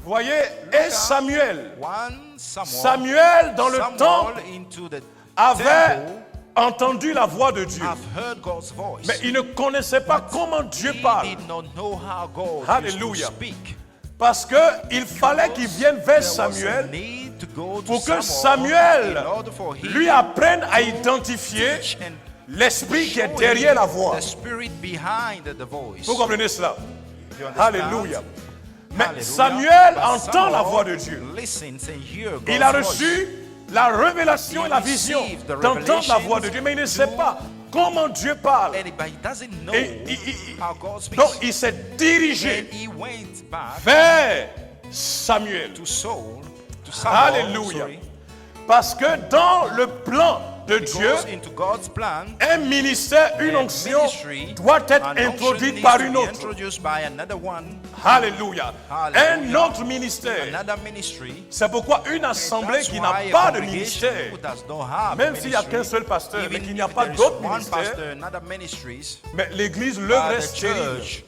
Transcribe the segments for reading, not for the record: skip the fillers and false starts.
voyez, et Samuel. Samuel Dans le temple, avait entendu la voix de Dieu. Mais il ne connaissait pas comment Dieu parle. Alléluia. Parce qu'il fallait qu'il vienne vers Samuel pour que Samuel lui apprenne à identifier l'esprit qui est derrière la voix. Vous comprenez cela? Alléluia. Mais Samuel entend la voix de Dieu. Il a reçu la révélation et la vision d'entendre la voix de Dieu, mais il ne sait pas comment Dieu parle. Donc il s'est dirigé vers Samuel. Alléluia. Parce que dans le plan de Dieu, un ministère, une onction doit être introduite par une autre. Alléluia. Un autre ministère. C'est pourquoi une assemblée qui n'a pas de ministère, même s'il n'y a qu'un seul pasteur, mais qu'il n'y a pas d'autres ministères, mais l'église leur reste stérile.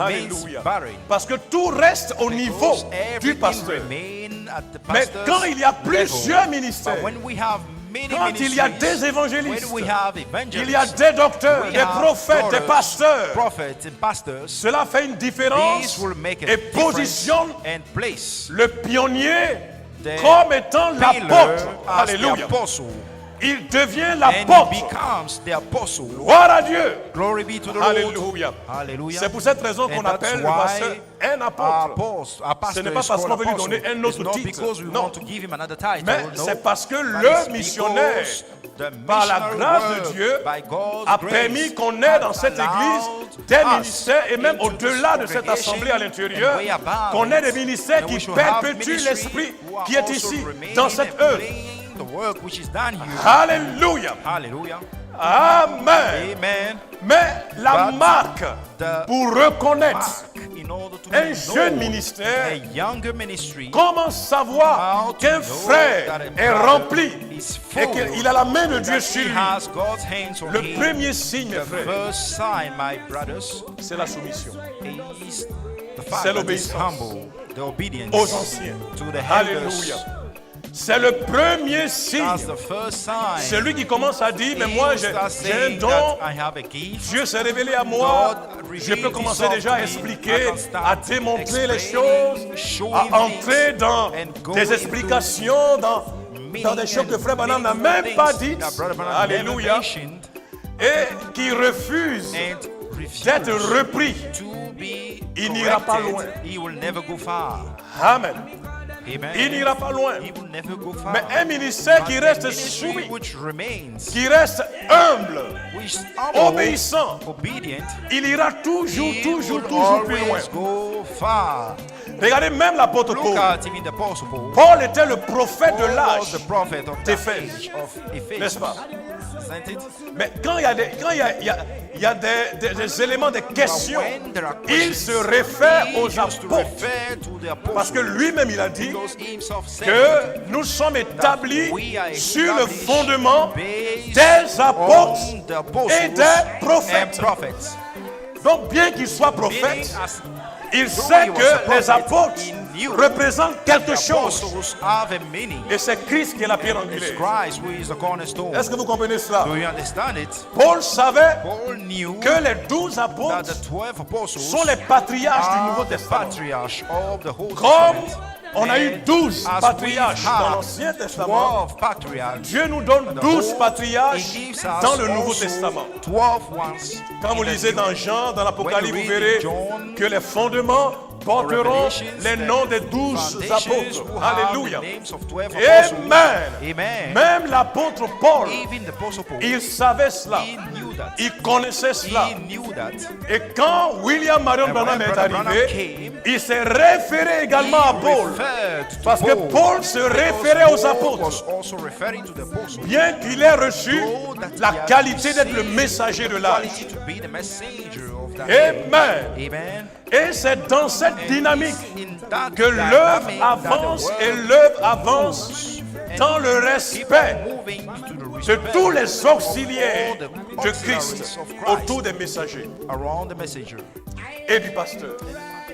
Alléluia. Parce que tout reste au niveau du pasteur. Mais quand il y a plusieurs ministères, quand il y a des évangélistes, il y a des docteurs, des prophètes, des pasteurs, cela fait une différence et positionne le pionnier comme étant l'apôtre. Alléluia. Il devient l'apôtre. Gloire à Dieu. Alléluia. C'est pour cette raison qu'on appelle le pasteur un apôtre. Ce n'est pas parce qu'on veut lui donner un autre titre. Non. Mais c'est parce que le missionnaire, par la grâce de Dieu, a permis qu'on ait dans cette église des ministères et même au-delà de cette assemblée à l'intérieur, qu'on ait des ministères qui perpétuent l'esprit qui est ici, dans cette œuvre. Alléluia. Amen. Mais la marque pour reconnaître un jeune ministère, comment savoir qu'un frère est rempli et qu'il a la main de Dieu sur lui? Le premier signe, mes frères, c'est la soumission. C'est l'obéissance aux anciens. Alléluia. C'est le premier signe. Celui qui commence à dire, mais moi j'ai un don, Dieu s'est révélé à moi, je peux commencer déjà à expliquer, à démontrer les choses, à entrer dans des explications, dans des choses que Frère Branham n'a même pas dites. Alléluia. Et qui refuse d'être repris. Il n'ira pas loin. Amen. Il n'ira pas loin. Mais un ministère qui reste soumis, qui reste humble, obéissant, il ira toujours plus loin. Regardez même l'apôtre Paul. Paul était le prophète de l'âge d'Éphèse, n'est-ce pas? Mais quand il y a des éléments de questions, il se réfère aux apôtres. Parce que lui-même il a dit que nous sommes établis sur le fondement des apôtres et des prophètes. Donc bien qu'il soit prophète, il sait que les apôtres représentent quelque chose. Et c'est Christ qui est la pierre angulaire. Est-ce que vous comprenez cela? Paul savait que les 12 apôtres sont les patriarches du Nouveau Testament. Comme on a eu 12 patriarches dans l'Ancien Testament, Dieu nous donne 12 patriarches dans le Nouveau Testament. Quand vous lisez dans Jean, dans l'Apocalypse, vous verrez que les fondements porteront les noms des 12 apôtres. Alléluia. Amen. Même l'apôtre Paul, il savait cela. Il connaissait cela. Et quand William Marion Branham est arrivé, il s'est référé également à Paul. Parce que Paul se référait aux apôtres. Bien qu'il ait reçu la qualité d'être le messager de l'âge. Amen. Et c'est dans cette dynamique que l'œuvre avance et l'œuvre avance dans le respect de tous les auxiliaires de Christ autour des messagers et du pasteur.